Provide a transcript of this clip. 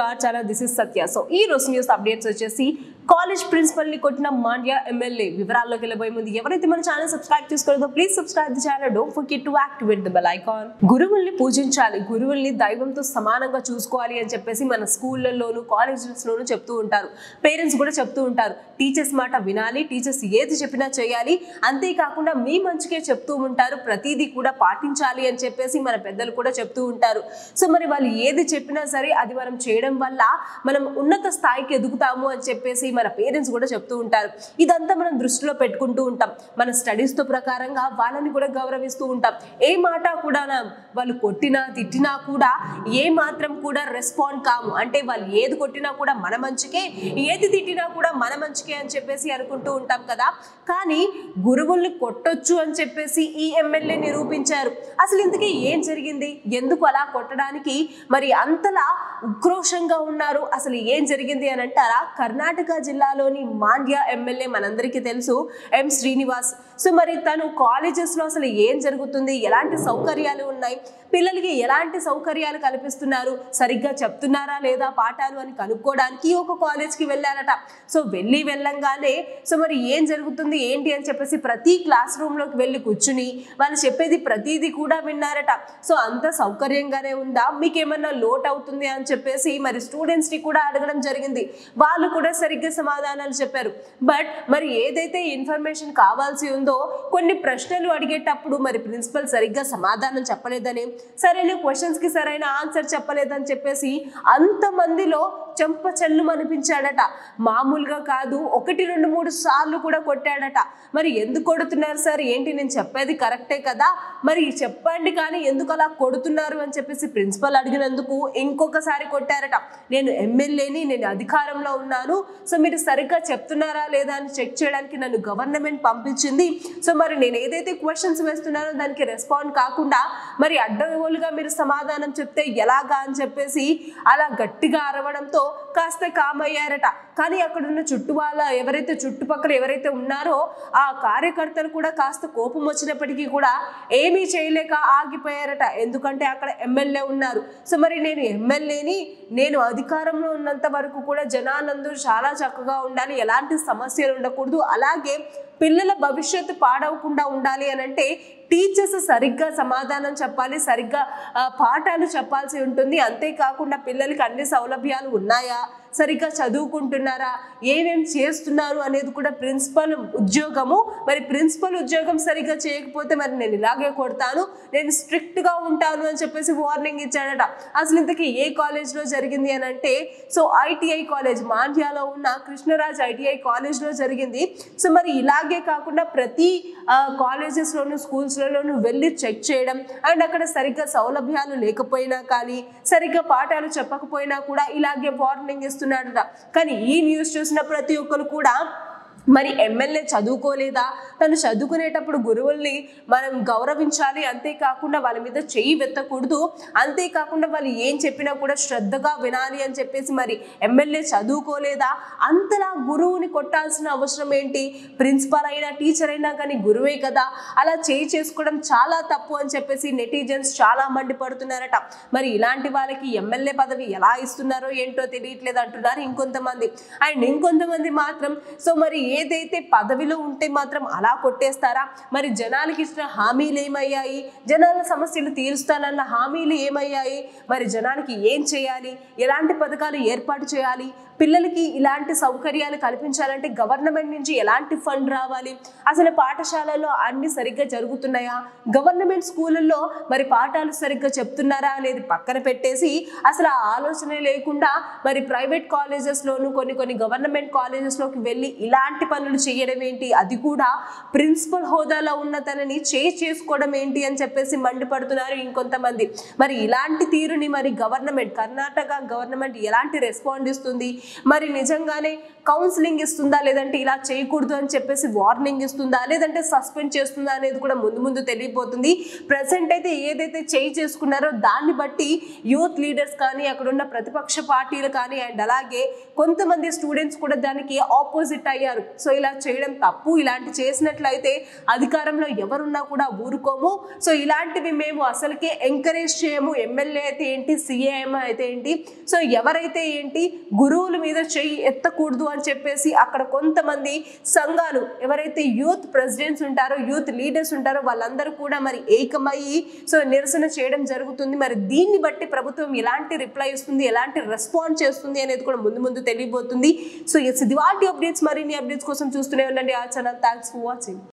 our channel. This is Satya. So, ee roju news updates వచ్చేసి college principal ని కొట్టిన Mandya MLA వివరాల్లోకి వెళ్ళబోయే ముందు ఎవరైతే మన ఛానల్ సబ్స్క్రైబ్ చేసుకోలేదో please subscribe the channel. Don't forget to activate the bell icon. గురువుల్ని పూజించాలి, గురువుల్ని దైవంతో సమానంగా చూసుకోవాలి అని చెప్పేసి మన స్కూళ్ళల్లోనూ కాలేజెస్లోనూ చెప్తూ ఉంటారు. పేరెంట్స్ కూడా చెప్తూ ఉంటారు. టీచర్స్ మాట వినాలి, టీచర్స్ ఏది చెప్పినా చేయాలి, అంతేకాకుండా మీ మంచికే చెప్తూ ఉంటారు, ప్రతిదీ కూడా పాటించాలి అని చెప్పేసి మన పెద్దలు కూడా చెప్తూ ఉంటారు. సో మరి వాళ్ళు ఏది చెప్పినా సరే అది మనం చేయడం వల్ల మనం ఉన్నత స్థాయికి ఎదుగుతాము అని చెప్పేసి మన పేరెంట్స్ కూడా చెప్తూ ఉంటారు. ఇదంతా మనం దృష్టిలో పెట్టుకుంటూ ఉంటాం. మన స్టడీస్తో ప్రకారంగా వాళ్ళని కూడా గౌరవిస్తూ ఉంటాం. ఏ మాట కూడా వాళ్ళు కొట్టినా తిట్టినా కూడా ఏ మాత్రం కూడా రెస్పాండ్ కాము. అంటే వాళ్ళు ఏది కొట్టినా కూడా మన మంచికే, ఏది తిట్టినా కూడా మన మంచికే అని చెప్పేసి అనుకుంటూ ఉంటాం కదా. కానీ గురువుల్ని కొట్టొచ్చు అని చెప్పేసి ఈ ఎమ్మెల్యే నిరూపించారు. అసలు ఇంతకీ ఏం జరిగింది, ఎందుకు అలా కొట్టడానికి మరి అంతలా ఉక్రోషంగా ఉన్నారు, అసలు ఏం జరిగింది అని అంటారా? కర్ణాటక జిల్లాలోని మాండ్యా ఎమ్మెల్యే మనందరికీ తెలుసు, ఎం శ్రీనివాస్. సో మరి తను కాలేజెస్లో అసలు ఏం జరుగుతుంది, ఎలాంటి సౌకర్యాలు ఉన్నాయి, పిల్లలకి ఎలాంటి సౌకర్యాలు కల్పిస్తున్నారు, సరిగ్గా చెప్తున్నారా లేదా పాఠాలు అని కనుక్కోవడానికి ఒక కాలేజ్కి వెళ్ళారట. సో వెళ్ళంగానే సో మరి ఏం జరుగుతుంది ఏంటి అని చెప్పేసి ప్రతి క్లాస్ రూమ్లోకి వెళ్ళి కూర్చుని వాళ్ళు చెప్పేది ప్రతిదీ కూడా విన్నారట. సో అంత సౌకర్యంగానే ఉందా, మీకేమన్నా లోటు అవుతుంది అని చెప్పేసి మరి స్టూడెంట్స్ని కూడా అడగడం జరిగింది. వాళ్ళు కూడా సరిగ్గా సమాధానాలు చెప్పారు. బట్ మరి ఏదైతే ఇన్ఫర్మేషన్ కావాల్సి ఉందో కొన్ని ప్రశ్నలు అడిగేటప్పుడు మరి ప్రిన్సిపల్ సరిగ్గా సమాధానం చెప్పలేదని, సరైన క్వశ్చన్స్కి సరైన ఆన్సర్ చెప్పలేదని చెప్పేసి అంతమందిలో చెంపచెల్లు అనిపించాడట. మామూలుగా కాదు, 1, 2, 3 సార్లు కూడా కొట్టాడట. మరి ఎందుకు కొడుతున్నారు సార్, ఏంటి నేను చెప్పేది కరెక్టే కదా, మరి చెప్పండి కానీ ఎందుకు అలా కొడుతున్నారు అని చెప్పేసి ప్రిన్సిపల్ అడిగినందుకు ఇంకొకసారి కొట్టారట. నేను ఎమ్మెల్యేని, నేను అధికారంలో ఉన్నాను, సో మీరు సరిగ్గా చెప్తున్నారా లేదా అని చెక్ చేయడానికి నన్ను గవర్నమెంట్ పంపించింది. సో మరి నేను ఏదైతే క్వశ్చన్స్ వేస్తున్నానో దానికి రెస్పాండ్ కాకుండా మరి అడ్డగోలుగా మీరు సమాధానం చెప్తే ఎలాగా అని చెప్పేసి అలా గట్టిగా అరవడంతో కాస్త కామయ్యారట. కానీ అక్కడ ఉన్న చుట్టుపక్కల ఎవరైతే ఉన్నారో ఆ కార్యకర్తలు కూడా కాస్త కోపం వచ్చినప్పటికీ కూడా ఏమీ చేయలేక ఆగిపోయారట. ఎందుకంటే అక్కడ ఎమ్మెల్యే ఉన్నారు. సో మరి నేను ఎమ్మెల్యేని, నేను అధికారంలో ఉన్నంత వరకు కూడా జనాలందరూ చాలా చక్కగా ఉండాలి, ఎలాంటి సమస్యలు ఉండకూడదు, అలాగే పిల్లల భవిష్యత్తు పాడవకుండా ఉండాలి అని అంటే టీచర్స్ సరిగ్గా సమాధానం చెప్పాలి, సరిగ్గా పాఠాలు చెప్పాల్సి ఉంటుంది. అంతేకాకుండా పిల్లలకి అన్ని సౌలభ్యాలు ఉన్నాయా, సరిగ్గా చదువుకుంటున్నారా, ఏమేమి చేస్తున్నారు అనేది కూడా ప్రిన్సిపల్ ఉద్యోగము. మరి ప్రిన్సిపల్ ఉద్యోగం సరిగ్గా చేయకపోతే మరి నేను ఇలాగే కొడతాను, నేను స్ట్రిక్ట్గా ఉంటాను అని చెప్పేసి వార్నింగ్ ఇచ్చాడట. అసలు ఇంతకీ ఏ కాలేజ్లో జరిగింది అని అంటే సో ఐటీఐ కాలేజ్, మాండ్యాలో ఉన్న కృష్ణరాజ్ ఐటీఐ కాలేజ్లో జరిగింది. సో మరి ఇలాగే కాకుండా ప్రతి కాలేజెస్లోను స్కూల్స్లోనూ వెళ్ళి చెక్ చేయడం, అండ్ అక్కడ సరిగ్గా సౌలభ్యాలు లేకపోయినా కానీ సరిగ్గా పాఠాలు చెప్పకపోయినా కూడా ఇలాగే వార్నింగ్ ఇస్తున్నాడట. కానీ ఈ న్యూస్ చూసిన ప్రతి ఒక్కరు కూడా మరి ఎమ్మెల్యే చదువుకోలేదా, తను చదువుకునేటప్పుడు గురువుల్ని మనం గౌరవించాలి, అంతేకాకుండా వాళ్ళ మీద చెయ్యి వెత్తకూడదు, అంతేకాకుండా వాళ్ళు ఏం చెప్పినా కూడా శ్రద్ధగా వినాలి అని చెప్పేసి మరి ఎమ్మెల్యే చదువుకోలేదా, అంతలా గురువుని కొట్టాల్సిన అవసరం ఏంటి, ప్రిన్సిపాల్ అయినా టీచర్ అయినా కానీ గురువే కదా, అలా చేసుకోవడం చాలా తప్పు అని చెప్పేసి నెటిజన్స్ చాలా మండిపడుతున్నారట. మరి ఇలాంటి వాళ్ళకి ఎమ్మెల్యే పదవి ఎలా ఇస్తున్నారో ఏంటో తెలియట్లేదు అంటున్నారు ఇంకొంతమంది. అండ్ ఇంకొంతమంది మాత్రం సో మరి ఏదైతే పదవిలో ఉంటే మాత్రం అలా కొట్టేస్తారా, మరి జనాలకి ఇచ్చిన హామీలు ఏమయ్యాయి, జనాల సమస్యలు తీరుస్తానన్న హామీలు ఏమయ్యాయి, మరి జనానికి ఏం చేయాలి, ఎలాంటి పథకాలు ఏర్పాటు చేయాలి, పిల్లలకి ఇలాంటి సౌకర్యాలు కల్పించాలంటే గవర్నమెంట్ నుంచి ఎలాంటి ఫండ్ రావాలి, అసలు పాఠశాలలో అన్ని సరిగ్గా జరుగుతున్నాయా, గవర్నమెంట్ స్కూళ్ళల్లో మరి పాఠాలు సరిగ్గా చెప్తున్నారా అనేది పక్కన పెట్టేసి అసలు ఆ ఆలోచన లేకుండా మరి ప్రైవేట్ కాలేజెస్లోను కొన్ని గవర్నమెంట్ కాలేజెస్లోకి వెళ్ళి ఇలాంటి పనులు చేయడం ఏంటి, అది కూడా ప్రిన్సిపల్ హోదాలో ఉన్న తనని చేసుకోవడం ఏంటి అని చెప్పేసి మండిపడుతున్నారు ఇంకొంతమంది. మరి ఇలాంటి తీరుని మరి కర్ణాటక గవర్నమెంట్ ఎలాంటి రెస్పాండ్ ఇస్తుంది, మరి నిజంగానే కౌన్సిలింగ్ ఇస్తుందా, లేదంటే ఇలా చేయకూడదు అని చెప్పేసి వార్నింగ్ ఇస్తుందా, లేదంటే సస్పెండ్ చేస్తుందా అనేది కూడా ముందు ముందు తెలియబోతుంది. ప్రెసెంట్ అయితే ఏదైతే చేసుకున్నారో దాన్ని బట్టి యూత్ లీడర్స్ కానీ, అక్కడ ఉన్న ప్రతిపక్ష పార్టీలు కానీ, అండ్ అలాగే కొంతమంది స్టూడెంట్స్ కూడా దానికి ఆపోజిట్ అయ్యారు. సో ఇలా చేయడం తప్పు, ఇలాంటి చేసినట్లయితే అధికారంలో ఎవరున్నా కూడా ఊరుకోము, సో ఇలాంటివి మేము అసలుకే ఎంకరేజ్ చేయము, ఎమ్మెల్యే అయితే ఏంటి, సిఎం అయితే ఏంటి, సో ఎవరైతే ఏంటి గురువుల మీద చెయ్యి ఎత్తకూడదు అని చెప్పేసి అక్కడ కొంతమంది సంఘాలు, ఎవరైతే యూత్ ప్రెసిడెంట్స్ ఉంటారో, యూత్ లీడర్స్ ఉంటారో వాళ్ళందరూ కూడా మరి ఏకమయ్యి సో నిరసన చేయడం జరుగుతుంది. మరి దీన్ని బట్టి ప్రభుత్వం ఎలాంటి రిప్లై ఇస్తుంది, ఎలాంటి రెస్పాన్స్ చేస్తుంది అనేది కూడా ముందు ముందు తెలియబోతుంది. సో ఇవాల్టి అప్డేట్స్, మరిన్ని అప్డేట్స్ కోసం చూస్తూనే ఉండండి ఆ ఛానల్. Thanks for watching.